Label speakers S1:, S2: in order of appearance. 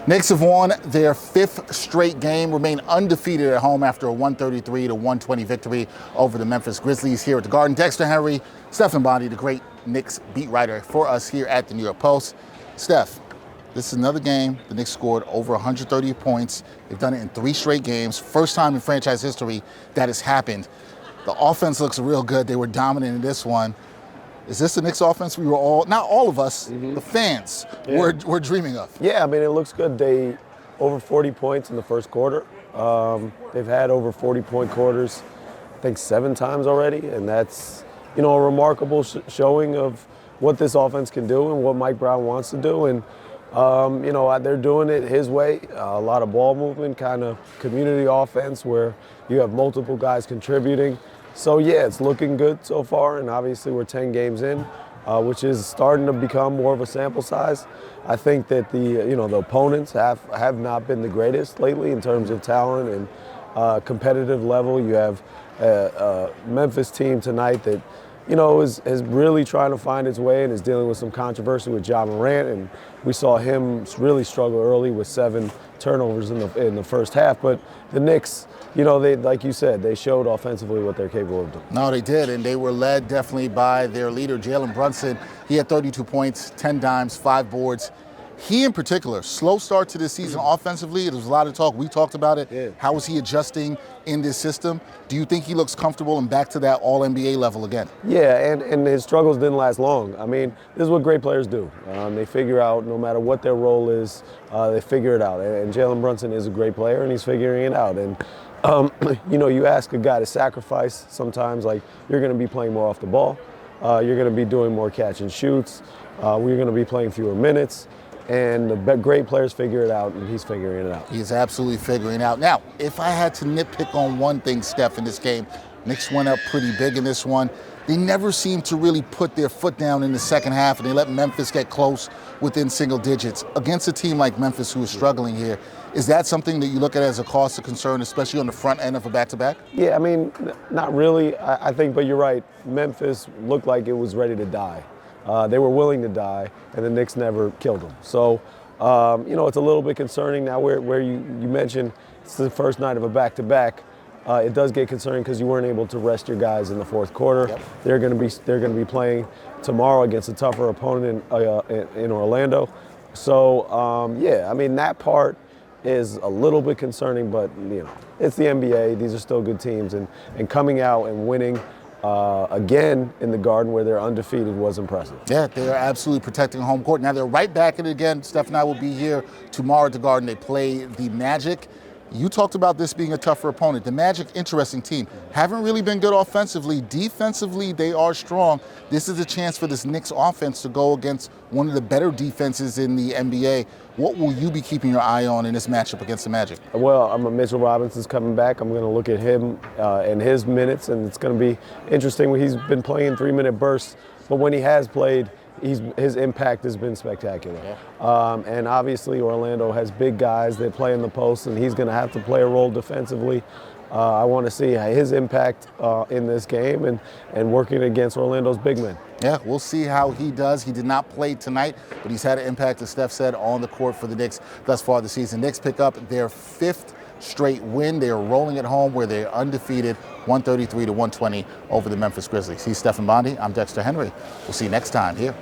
S1: Knicks have won their 5th straight game, remain undefeated at home after a 133-120 victory over the Memphis Grizzlies here at the Garden. Dexter Henry Stefan Bondy, the great Knicks beat writer for us here at the New York Post. Steph, this is another game. The Knicks scored over 130 points. They've done it in 3 straight games. First time in franchise history that has happened. The offense looks real good. They were dominant in this one. Is this the Knicks offense we were all, not all of us, the fans, were dreaming of?
S2: Yeah, I mean, it looks good. They over 40 points in the first quarter. They've had over 40-point quarters, I think 7 times already, and that's, a remarkable showing of what this offense can do and what Mike Brown wants to do. And, they're doing it his way, a lot of ball movement, kind of community offense where you have multiple guys contributing. So, yeah, it's looking good so far, and obviously we're 10 games in, which is starting to become more of a sample size. I think that the opponents have not been the greatest lately in terms of talent and competitive level. You have a Memphis team tonight that, is really trying to find its way and is dealing with some controversy with Ja Morant, and we saw him really struggle early with 7 turnovers in the first half. But the Knicks, they, like you said, they showed offensively what they're capable of doing.
S1: No, they did, and they were led definitely by their leader, Jalen Brunson. He had 32 points, 10 dimes, 5 boards. He, in particular, slow start to this season offensively. There was a lot of talk. We talked about it.
S2: Yeah.
S1: How is he adjusting in this system? Do you think he looks comfortable and back to that All-NBA level again?
S2: Yeah, and his struggles didn't last long. I mean, this is what great players do. They figure out, no matter what their role is, they figure it out. And Jalen Brunson is a great player, and he's figuring it out. And you ask a guy to sacrifice sometimes, like you're going to be playing more off the ball. You're going to be doing more catch and shoots. We're going to be playing fewer minutes. And the great players figure it out, and he's figuring it out.
S1: He's absolutely figuring it out. Now, if I had to nitpick on one thing, Steph, in this game, Knicks went up pretty big in this one. They never seemed to really put their foot down in the second half, and they let Memphis get close within single digits. Against a team like Memphis who is struggling here, is that something that you look at as a cause of concern, especially on the front end of a back-to-back?
S2: Yeah, I mean, not really, I think, but you're right. Memphis looked like it was ready to die. They were willing to die, and the Knicks never killed them. So, it's a little bit concerning now where you mentioned it's the first night of a back-to-back. It does get concerning because you weren't able to rest your guys in the fourth quarter.
S1: Yep.
S2: They're going to be playing tomorrow against a tougher opponent in Orlando. So, I mean, that part is a little bit concerning, but, it's the NBA. These are still good teams, and coming out and winning again in the Garden where they're undefeated was impressive.
S1: Yeah, they are absolutely protecting home court. Now they're right back at it again. Steph and I will be here tomorrow at the Garden. They play the Magic. You talked about this being a tougher opponent. The Magic, interesting team. Haven't really been good offensively. Defensively, they are strong. This is a chance for this Knicks offense to go against one of the better defenses in the NBA. What will you be keeping your eye on in this matchup against the Magic?
S2: Well, Mitchell Robinson's coming back. I'm going to look at him and his minutes, and it's going to be interesting. He's been playing 3-minute bursts, but when he has played, his impact has been spectacular. Yeah. And obviously Orlando has big guys that play in the post, and he's going to have to play a role defensively. I want to see his impact in this game and working against Orlando's big men.
S1: Yeah, we'll see how he does. He did not play tonight, but he's had an impact, as Steph said, on the court for the Knicks thus far this season. Knicks pick up their 5th straight win. They are rolling at home where they're undefeated, 133-120 over the Memphis Grizzlies. He's Stefan Bondy. I'm Dexter Henry. We'll see you next time here